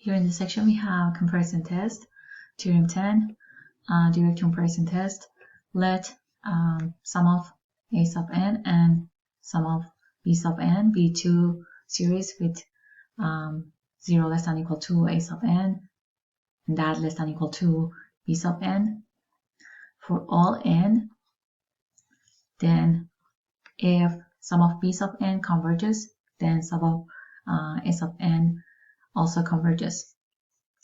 Here in this section we have comparison test, theorem 10, direct comparison test. Let sum of a sub n and sum of b sub n be two series with 0 less than equal to a sub n and that less than equal to b sub n. For all n, then if sum of b sub n converges, then sum of a sub n also converges.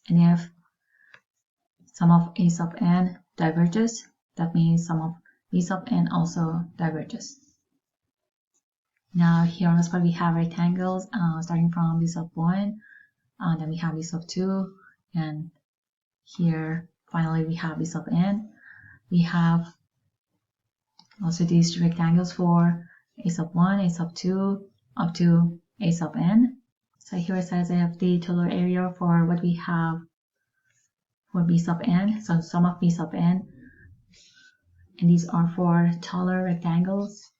And if sum of a sub n diverges, that means sum of b sub n also diverges. Now here on this part we have rectangles starting from b sub 1, then we have b sub 2, and here finally we have b sub n. We have also these rectangles for a sub 1, a sub 2, up to a sub n. So here it says if the total area for what we have for b sub n, so sum of b sub n, and these are for taller rectangles,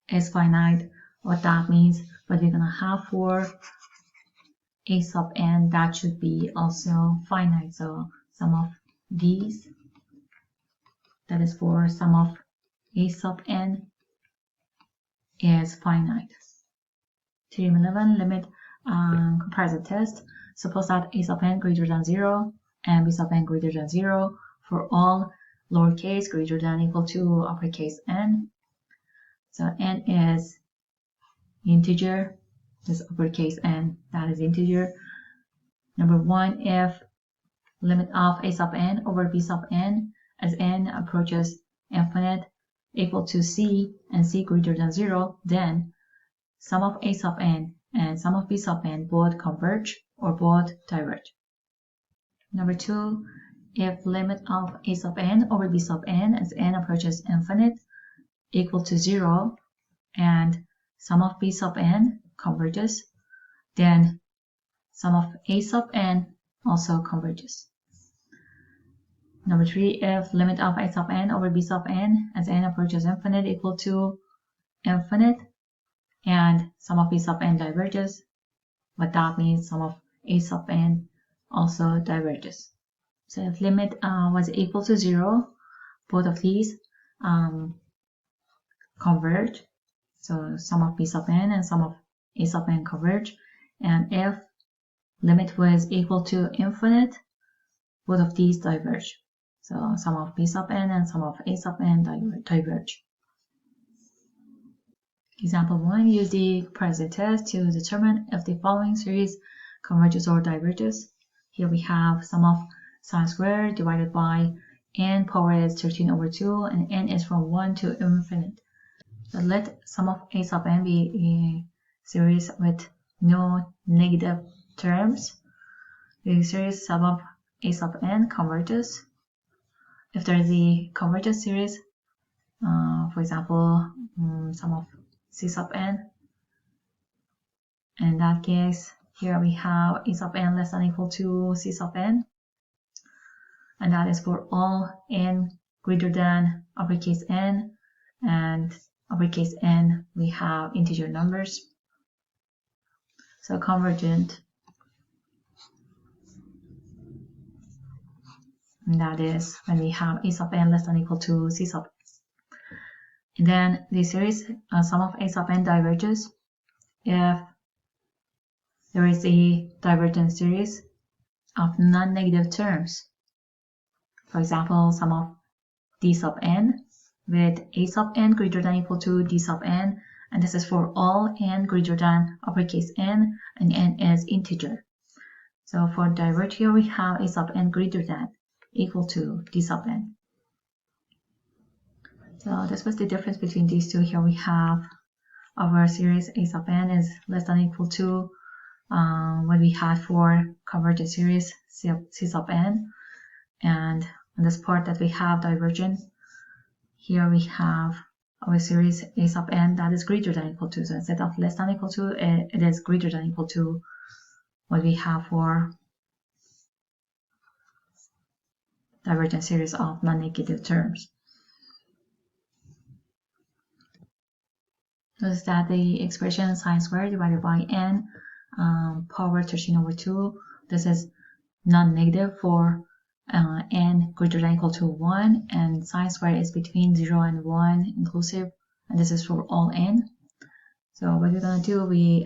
is finite. What that means, what we're gonna have for a sub n, that should be also finite. So sum of these, that is for sum of a sub n, is finite. Theorem 11, limit comparison test. Suppose that a sub n greater than 0 and b sub n greater than 0 for all lowercase greater than equal to uppercase n. So n is integer, this uppercase n, that is integer. Number 1, if limit of a sub n over b sub n as n approaches infinite equal to c and c greater than 0, then sum of a sub n and sum of b sub n both converge or both diverge. Number 2, if limit of a sub n over b sub n as n approaches infinite equal to 0 and sum of b sub n converges, then sum of a sub n also converges. Number 3, if limit of a sub n over b sub n as n approaches infinite equal to infinite and sum of b sub n diverges, what that means sum of a sub n also diverges. So if limit was equal to 0, both of these converge. So sum of b sub n and sum of a sub n converge. And if limit was equal to infinite, both of these diverge. So sum of b sub n and sum of a sub n diverge. Example 1, use the comparison test to determine if the following series converges or diverges. Here we have sum of sine squared divided by n power is 13 over 2 and n is from 1 to infinite. So let sum of a sub n be a series with no negative terms. The series sum of a sub n converges. If there is a convergent series, for example, sum of c sub n, in that case, here we have a sub n less than equal to c sub n, and that is for all n greater than uppercase n, and uppercase n we have integer numbers. So convergent, and that is when we have a sub n less than equal to c sub n. And then the series sum of a sub n diverges if there is a divergent series of non-negative terms. For example, sum of d sub n with a sub n greater than equal to d sub n, and this is for all n greater than uppercase n, and n is integer. So for diverge here we have a sub n greater than equal to d sub n. So this was the difference between these two. Here we have our series a sub n is less than equal to what we had for convergent series c sub n, and on this part that we have divergent, here we have our series a sub n that is greater than equal to. So instead of less than equal to, it is greater than equal to what we have for divergent series of non-negative terms. Notice that the expression sine squared divided by n power 13 over 2, this is non-negative for n greater than or equal to 1, and sine squared is between 0 and 1 inclusive, and this is for all n. So what we're going to do, we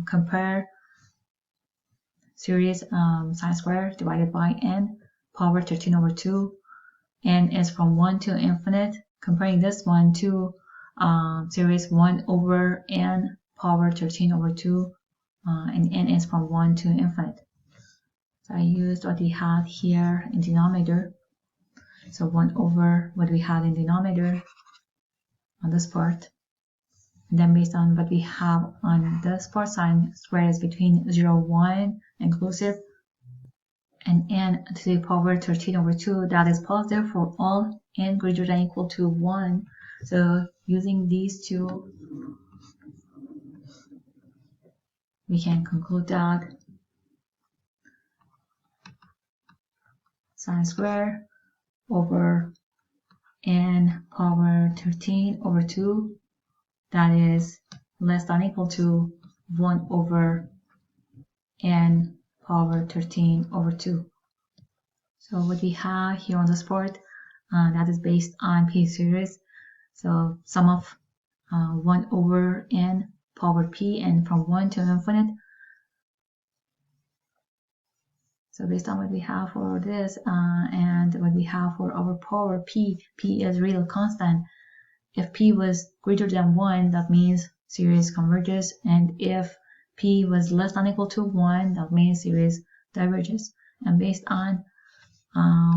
compare series sine squared divided by n power 13 over 2. N is from 1 to infinite. Comparing this one to series 1 over n power 13 over 2, and n is from 1 to infinite. So I used what we had here in denominator. So 1 over what we had in denominator on this part. And then based on what we have on this part, sine squared is between 0, 1 inclusive, and n to the power 13 over 2, that is positive for all n greater than or equal to 1. So using these two, we can conclude that sine squared over n power 13 over 2, that is less than or equal to 1 over n power 13 over 2. So what we have here on this part, that is based on p series. So sum of 1 over n power p, and from 1 to infinite. So based on what we have for this and what we have for our power p, p is real constant. If p was greater than 1, that means series converges, and if p was less than or equal to 1, that means series diverges. And based on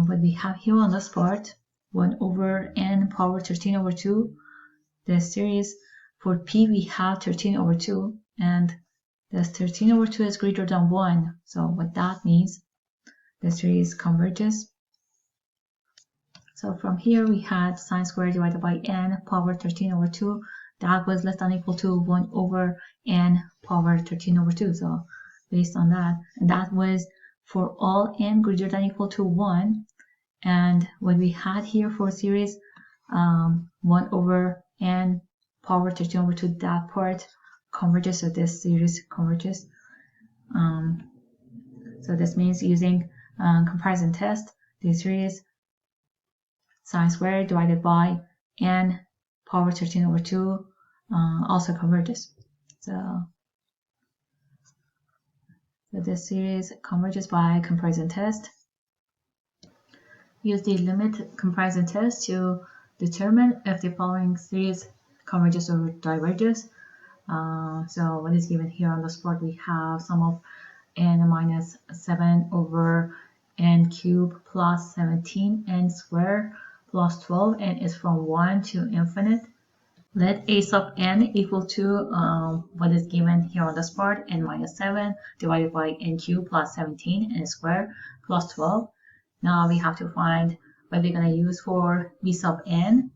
what we have here on this part, 1 over n power 13 over 2, the series for p we have 13 over 2, and this 13 over 2 is greater than 1. So what that means, the series converges. So from here we had sine squared divided by n power 13 over 2, that was less than or equal to 1 over n power 13 over 2. So based on that, and that was for all n greater than or equal to 1. And what we had here for series 1 over n power 13 over 2, that part converges, so this series converges. So this means using comparison test, the series sine squared divided by n power 13 over 2 also converges. So this series converges by comparison test. Use the limit comparison test to determine if the following series converges or diverges. So what is given here on this part, we have sum of n minus 7 over n cubed plus 17 n squared plus 12, n is from 1 to infinite. Let a sub n equal to what is given here on this part, n minus 7 divided by n cubed plus 17 n squared plus 12. Now we have to find what we're going to use for b sub n.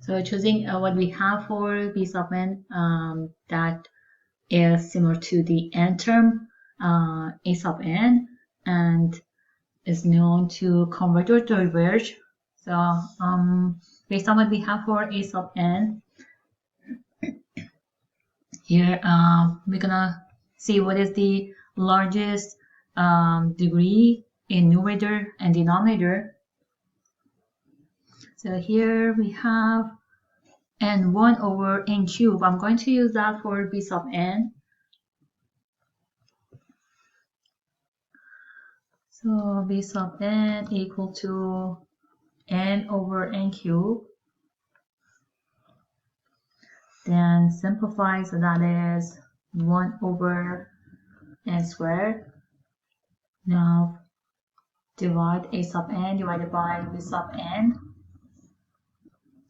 So choosing what we have for b sub n, that is similar to the n term a sub n, and is known to converge or diverge. So based on what we have for a sub n, here we're gonna see what is the largest degree in numerator and denominator. So here we have n1 over n cubed. I'm going to use that for b sub n. So b sub n equal to n over n cubed. Then simplify, so that is 1 over n squared. Now divide a sub n divided by b sub n.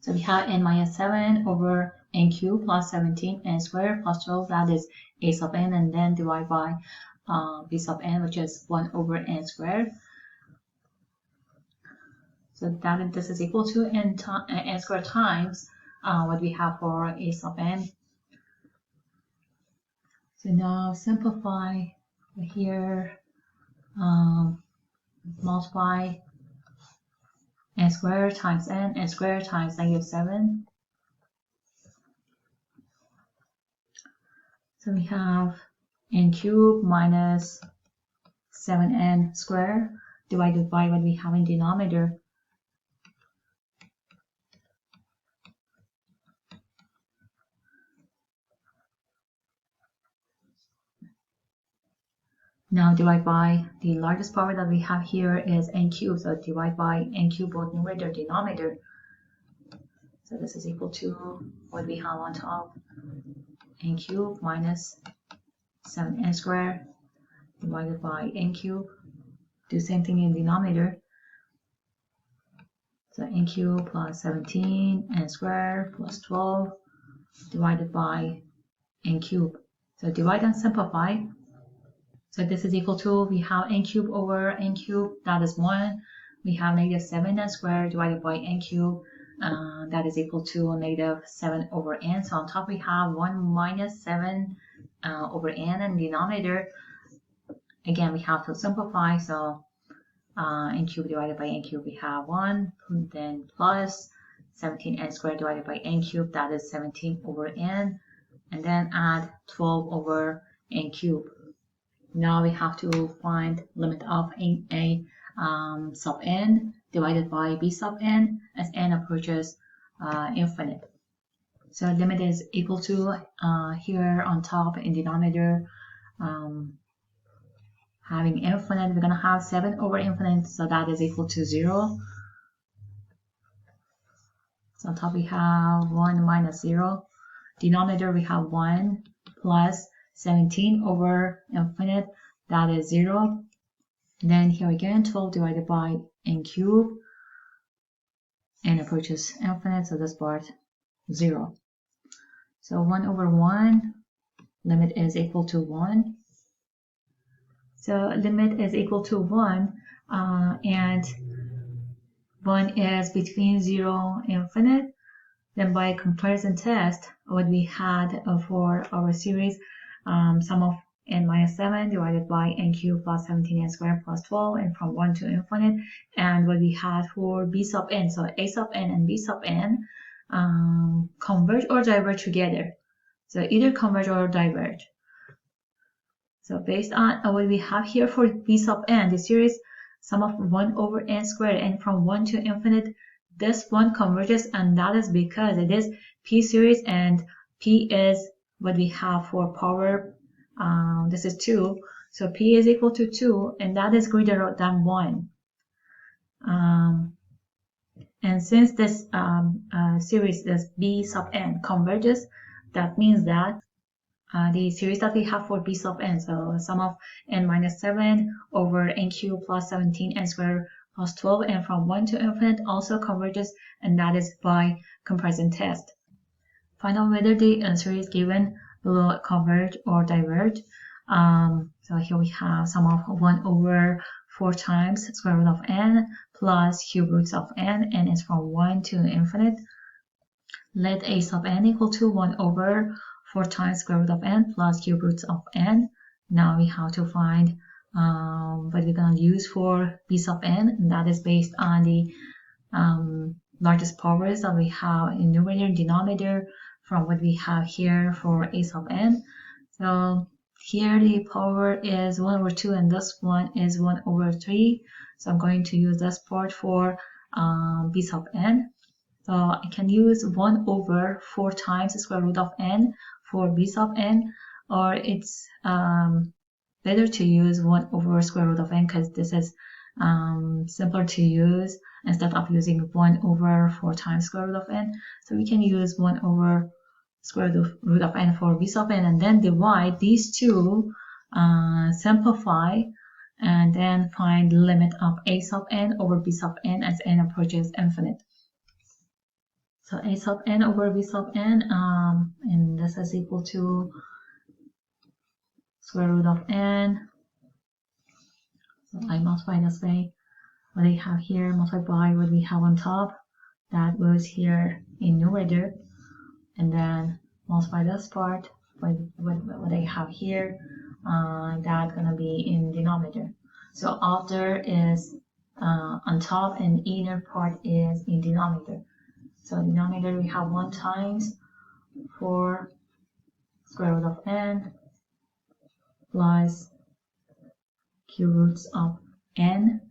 So we have n minus 7 over n cubed plus 17 n squared plus 12, that is a sub n, and then divide by b sub n, which is 1 over n squared. So that this is equal to n squared times what we have for a sub n. So now simplify here, multiply n squared times n squared times -7. So we have n cubed minus 7n squared divided by what we have in denominator. Now divide by the largest power that we have here is n cubed, so divide by n cubed both numerator and denominator. So this is equal to what we have on top, n cubed minus 7n squared divided by n cubed. Do the same thing in denominator. So n cubed plus 17 n squared plus 12 divided by n cubed. So divide and simplify. So this is equal to, we have n cubed over n cubed, that is 1. We have -7n squared divided by n cubed, that is equal to -7 over n. So on top we have 1 minus 7 over n, and denominator, again, we have to simplify. So n cubed divided by n cubed, we have 1, then plus 17n squared divided by n cubed, that is 17 over n, and then add 12 over n cubed. Now we have to find limit of a sub n divided by b sub n as n approaches infinite. So limit is equal to, here on top in denominator, having infinite, we're going to have 7 over infinite, so that is equal to 0. So on top we have 1 minus 0. Denominator we have 1 plus 17 over infinite, that is 0. And then here again, 12 divided by n cubed, n approaches infinite, so this part 0. So 1 over 1, limit is equal to 1. So limit is equal to 1, and 1 is between 0 and infinite. Then by comparison test, what we had for our series, sum of n minus 7 divided by n cubed plus 17n squared plus 12, and from 1 to infinite, and what we had for b sub n, so a sub n and b sub n converge or diverge together. So either converge or diverge. So based on what we have here for b sub n, the series sum of 1 over n squared, and from 1 to infinite, this one converges, and that is because it is p series, and p is what we have for power, this is 2, so p is equal to 2, and that is greater than 1. And since this series, this b sub n converges, that means that the series that we have for b sub n, so sum of n minus 7 over n cubed plus 17 n squared plus 12, and from 1 to infinite also converges, and that is by comparison test. Find out whether the answer is given below converge or diverge. So here we have sum of 1 over 4 times square root of n plus cube roots of n, and it's from 1 to infinite. Let a sub n equal to 1 over 4 times square root of n plus cube roots of n. Now we have to find what we're going to use for b sub n, and that is based on the largest powers that we have in numerator and denominator from what we have here for a sub n. So here the power is 1 over 2, and this one is 1 over 3. So I'm going to use this part for b sub n. So I can use 1 over 4 times the square root of n for b sub n, or it's better to use 1 over square root of n, because this is simpler to use instead of using 1 over 4 times square root of n. So we can use 1 over square root of n for b sub n, and then divide these two, simplify, and then find the limit of a sub n over b sub n as n approaches infinite. So a sub n over b sub n, and this is equal to square root of n. So I multiply this way, what I have here, multiply by what we have on top, that was here in numerator, and then multiply this part by what I have here, that's gonna be in denominator. So after is on top, and inner part is in denominator. So denominator we have 1 times 4 square root of n plus cube roots of n.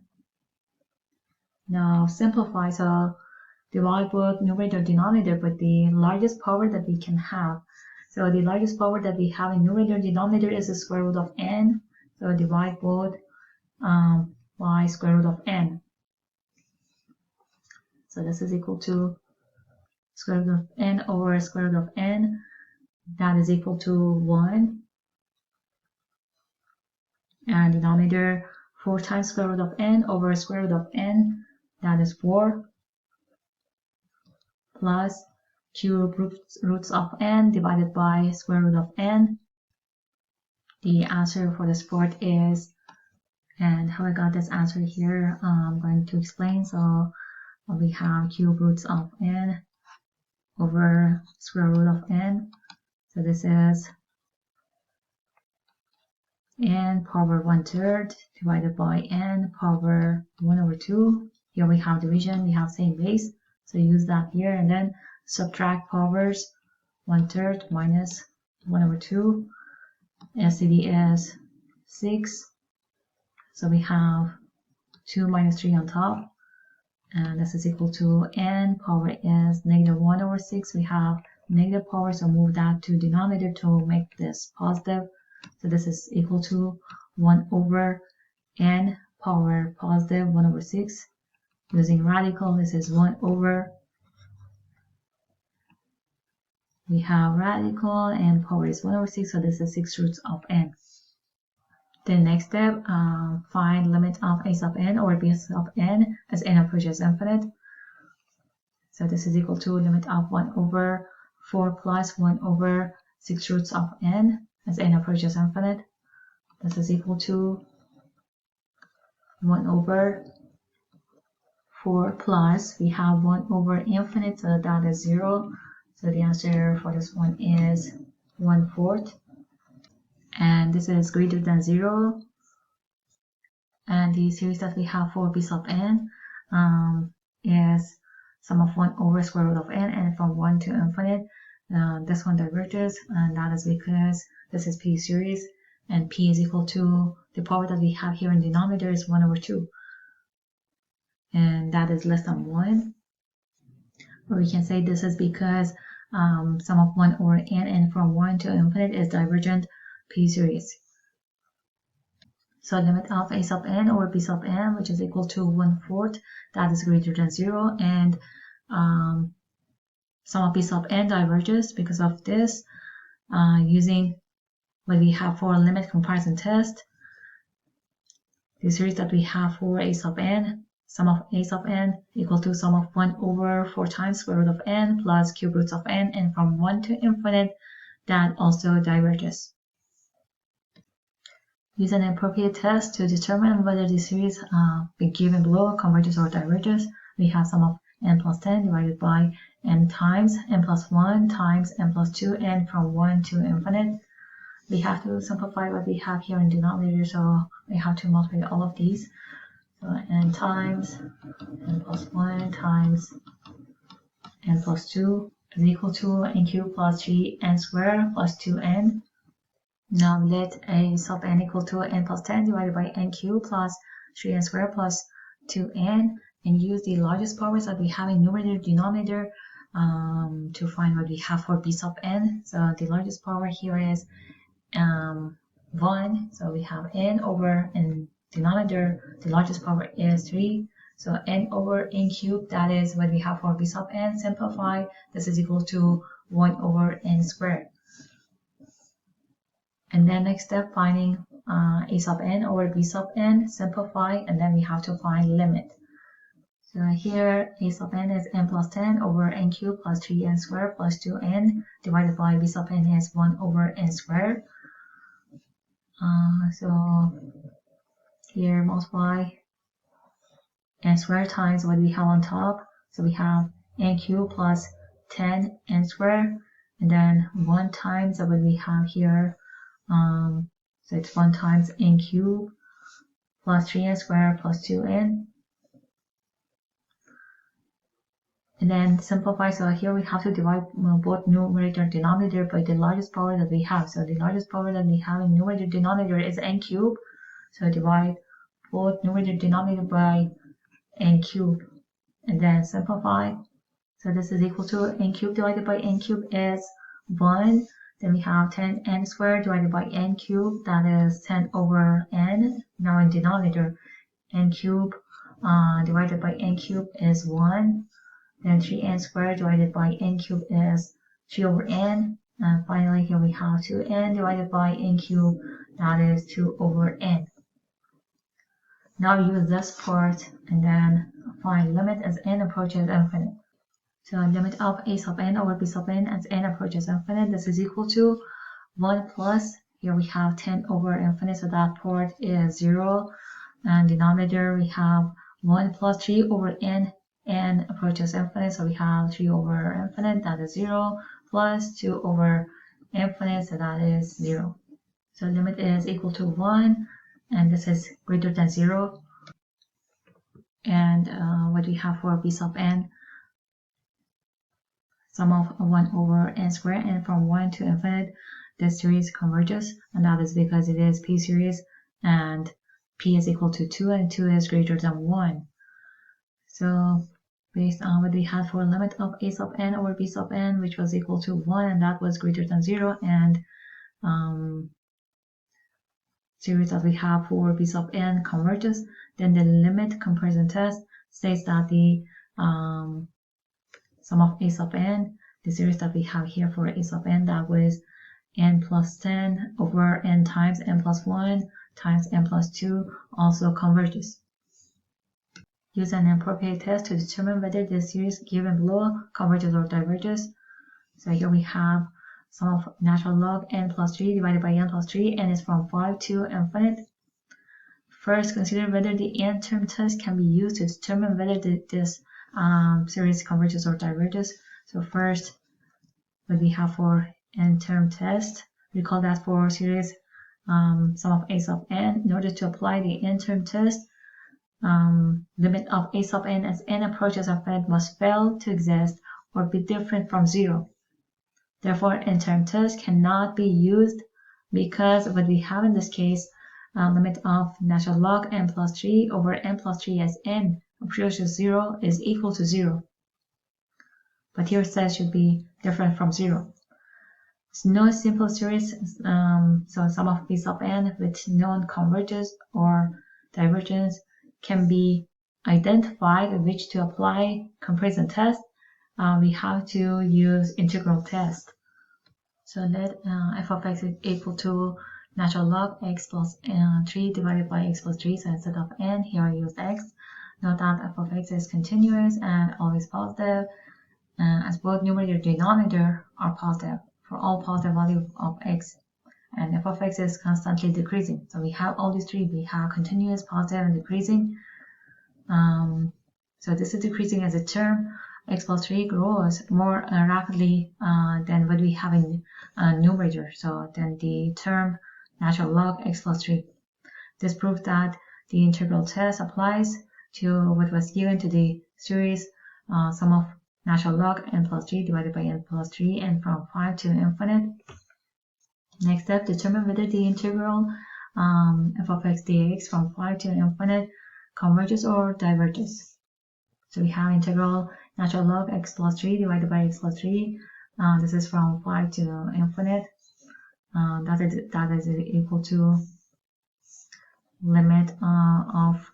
Now simplify, so divide both numerator and denominator by the largest power that we can have. So the largest power that we have in numerator and denominator is the square root of n. So divide both by square root of n. So this is equal to square root of n over square root of n. That is equal to 1. And denominator 4 times square root of n over square root of n. That is 4. Plus cube roots of n divided by square root of n. The answer for this part is, and how I got this answer here, I'm going to explain. So we have cube roots of n over square root of n. So this is n power 1/3 divided by n power 1/2. Here we have division, we have same base, so use that here, and then subtract powers. 1/3 minus 1/2. LCD is 6. So we have 2 minus 3 on top. And this is equal to n power is -1/6. We have negative power, so move that to denominator to make this positive. So this is equal to 1 over n power positive 1/6. Using radical, this is 1 over. We have radical and power is 1/6, so this is 6 roots of n. The next step, find limit of a sub n or b sub n as n approaches infinite. So this is equal to limit of 1 over 4 plus 1 over 6 roots of n as n approaches infinite. This is equal to 1 over 4 plus, we have 1 over infinite, so that is 0. So the answer for this one is 1/4. And this is greater than 0. And the series that we have for b sub n is sum of 1 over square root of n, and from 1 to infinite, this one diverges, and that is because this is p series, and p is equal to the power that we have here in denominator is 1/2. And that is less than 1. Or we can say this is because sum of 1 over n and from 1 to infinite is divergent p series. So limit of a sub n over b sub n, which is equal to 1/4, that is greater than 0, and sum of b sub n diverges because of this. Using what we have for limit comparison test, the series that we have for a sub n, sum of a sub n equal to sum of 1 over 4 times square root of n plus cube roots of n, and from 1 to infinite, that also diverges. Use an appropriate test to determine whether the series given below converges or diverges. We have sum of n plus 10 divided by n times n plus 1 times n plus 2, and from 1 to infinite. We have to simplify what we have here in denominator, so we have to multiply all of these. So n times n plus 1 times n plus 2 is equal to n cubed plus 3n squared plus 2n. Now let a sub n equal to n plus 10 divided by n cubed plus 3n squared plus 2n, and use the largest powers that we have in numerator denominator to find what we have for b sub n. So the largest power here is 1, so we have n over, in denominator the largest power is 3, so n over n cubed, that is what we have for b sub n. Simplify, this is equal to 1 over n squared. And then next step, finding a sub n over b sub n. Simplify, and then we have to find limit. So here a sub n is n plus 10 over n cubed plus 3n squared plus 2n divided by b sub n is 1 over n squared. So here multiply n squared times what we have on top. So we have n cubed plus 10n squared, and then 1 times what we have here. So it's 1 times n cubed plus 3n squared plus 2n. and then simplify. So here we have to divide both numerator and denominator by the largest power that we have. So the largest power that we have in numerator and denominator is n cubed. So divide both numerator and denominator by n cubed, and then simplify. So this is equal to n cubed divided by n cubed is 1. Then we have 10n squared divided by n cubed, that is 10 over n. Now in denominator, n cubed divided by n cubed is 1. Then 3n squared divided by n cubed is 3 over n. And finally here we have 2n divided by n cubed, that is 2 over n. Now use this part and then find limit as n approaches infinite. So limit of a sub n over b sub n as n approaches infinite, this is equal to 1 plus, here we have 10 over infinite, so that part is 0. And denominator we have 1 plus 3 over n approaches infinite, so we have 3 over infinite, that is 0, plus 2 over infinite, so that is 0. So limit is equal to 1, and this is greater than 0. And what we have for b sub n, sum of 1 over n squared, and from 1 to infinite, this series converges, and that is because it is p series, and p is equal to 2, and 2 is greater than 1. So based on what we had for limit of a sub n over b sub n, which was equal to 1, and that was greater than 0, and series that we have for b sub n converges, then the limit comparison test states that the sum of a sub n, the series that we have here for a sub n, that was n plus 10 over n times n plus 1 times n plus 2, also converges. Use an appropriate test to determine whether the series given below converges or diverges. So here we have sum of natural log n plus 3 divided by n plus 3, n is from 5 to infinite. First, consider whether the n-term test can be used to determine whether this series converges or diverges. So first, what we have for n-term test, recall that for series sum of a sub n, in order to apply the n-term test, limit of a sub n as n approaches infinite must fail to exist or be different from 0. Therefore, n-term test cannot be used because what we have in this case, limit of natural log n plus 3 over n plus 3 as n approaches 0 is equal to 0. But here it says should be different from 0. There's no simple series, so sum of b sub n with known convergence or divergence can be identified which to apply comparison test. We have to use integral test. So let f of x is equal to natural log x plus 3 divided by x plus 3. So instead of n, here I use x. Note that f of x is continuous and always positive, as both numerator and denominator are positive for all positive value of x. And f of x is constantly decreasing. So we have all these three. We have continuous, positive, and decreasing. So this is decreasing as a term. X plus 3 grows more rapidly than what we have in numerator. So then the term natural log x plus 3. This proves that the integral test applies to what was given to the series sum of natural log n plus 3 divided by n plus 3 and from 5 to infinite. Next step, determine whether the integral f of x dx from 5 to infinite converges or diverges. So we have integral natural log x plus 3 divided by x plus 3. This is from 5 to infinite. That is equal to limit of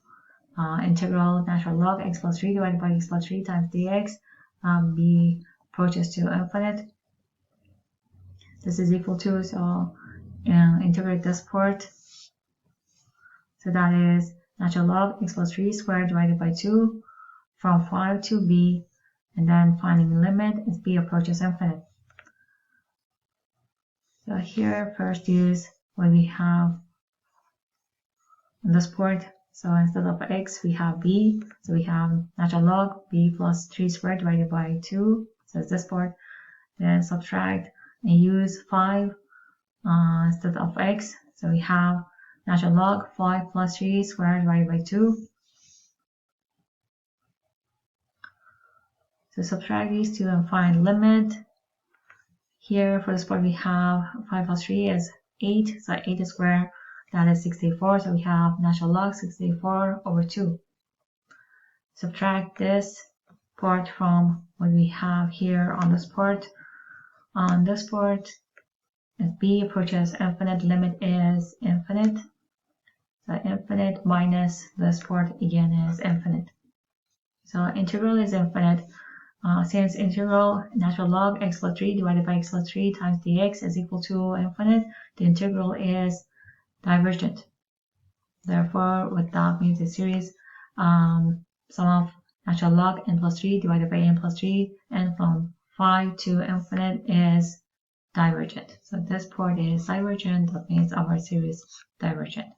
integral natural log x plus 3 divided by x plus 3 times dx b approaches to infinite. This is equal to, so integrate this part. So that is natural log x plus 3 squared divided by 2 from 5 to b, and then finding the limit as b approaches infinite. So here first use what we have in this part. So instead of x we have b, so we have natural log b plus 3 squared divided by 2, so it's this part. Then subtract and use 5 instead of x, so we have natural log 5 plus 3 squared divided by 2. So So subtract these two and find limit. Here for this part we have 5 plus 3 is 8, so 8 squared, that is 64, so we have natural log 64 over 2. Subtract this part from what we have here on this part. On this part, if b approaches infinite, limit is infinite. So infinite minus this part again is infinite. So integral is infinite. Since integral natural log x plus 3 divided by x plus 3 times dx is equal to infinite, the integral is divergent. Therefore, what that means is series sum of natural log n plus 3 divided by n plus 3 and from 5 to infinite is divergent. So this part is divergent, that means our series divergent.